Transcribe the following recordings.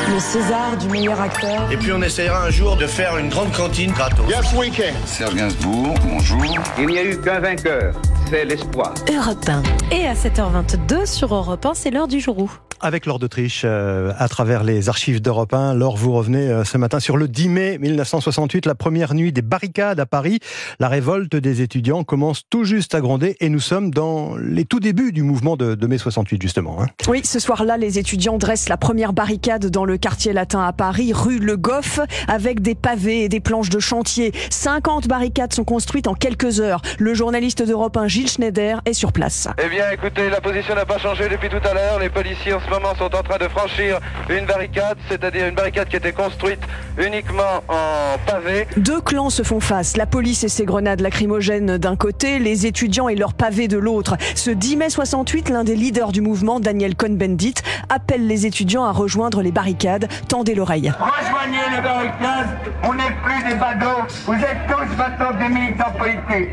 Le César du meilleur acteur. Et puis on essaiera un jour de faire une grande cantine gratos. Yes, we can. Serge Gainsbourg, bonjour. Il n'y a eu qu'un vainqueur, c'est l'espoir. Europe 1. Et à 7h22 sur Europe 1, c'est l'heure du jour où. Avec Laure d'Autriche, à travers les archives d'Europe 1. Laure, vous revenez ce matin sur le 10 mai 1968, la première nuit des barricades à Paris. La révolte des étudiants commence tout juste à gronder et nous sommes dans les tout débuts du mouvement de mai 68, justement. Oui, ce soir-là, les étudiants dressent la première barricade dans le quartier latin à Paris, rue Le Goff, avec des pavés et des planches de chantier. 50 barricades sont construites en quelques heures. Le journaliste d'Europe 1, Gilles Schneider, est sur place. Eh bien, écoutez, la position n'a pas changé depuis tout à l'heure. Les policiers en ce moment sont en train de franchir une barricade, c'est-à-dire une barricade qui était construite uniquement en pavé. Deux clans se font face, la police et ses grenades lacrymogènes d'un côté, les étudiants et leurs pavés de l'autre. Ce 10 mai 68, l'un des leaders du mouvement, Daniel Cohn-Bendit, appelle les étudiants à rejoindre les barricades. Tendez l'oreille. Rejoignez les barricades, on n'est plus des badauds, vous êtes tous maintenant des militants politiques.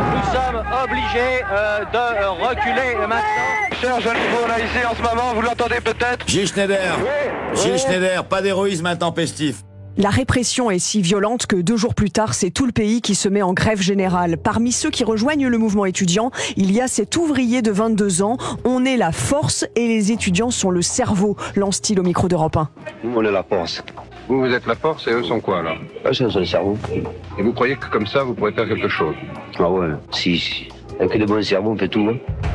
Nous sommes obligés de reculer maintenant. Cher jeune nouveau là ici en ce moment, vous l'entendez peut-être? Gilles Schneider, oui, Gilles Schneider, pas d'héroïsme intempestif. La répression est si violente que 2 jours plus tard, c'est tout le pays qui se met en grève générale. Parmi ceux qui rejoignent le mouvement étudiant, il y a cet ouvrier de 22 ans. On est la force et les étudiants sont le cerveau, lance-t-il au micro d'Europe 1. Nous, on est la force. Vous êtes la force et eux sont quoi là? Eux, c'est le cerveau. Et vous croyez que comme ça vous pourrez faire quelque chose? Ah ouais, si. Avec des bons cerveaux, on fait tout.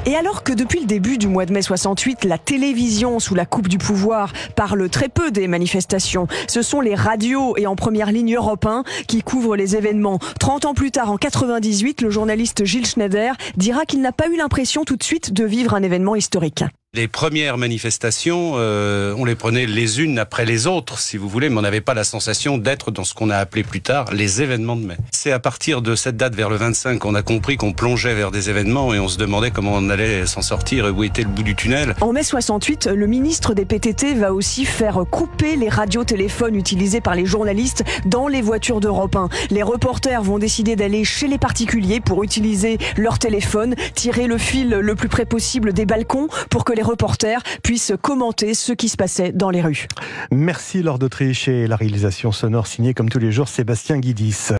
Et alors que depuis le début du mois de mai 68, la télévision sous la coupe du pouvoir parle très peu des manifestations, ce sont les radios et en première ligne Europe 1 qui couvrent les événements. 30 ans plus tard, en 98, le journaliste Gilles Schneider dira qu'il n'a pas eu l'impression tout de suite de vivre un événement historique. Les premières manifestations, on les prenait les unes après les autres, si vous voulez, mais on n'avait pas la sensation d'être dans ce qu'on a appelé plus tard les événements de mai. C'est à partir de cette date, vers le 25, qu'on a compris qu'on plongeait vers des événements et on se demandait comment on allait s'en sortir et où était le bout du tunnel. En mai 68, le ministre des PTT va aussi faire couper les radiotéléphones utilisés par les journalistes dans les voitures d'Europe 1. Les reporters vont décider d'aller chez les particuliers pour utiliser leur téléphone, tirer le fil le plus près possible des balcons pour que les reporters puissent commenter ce qui se passait dans les rues. Merci Laure d'Autriche et la réalisation sonore signée comme tous les jours Sébastien Guidis.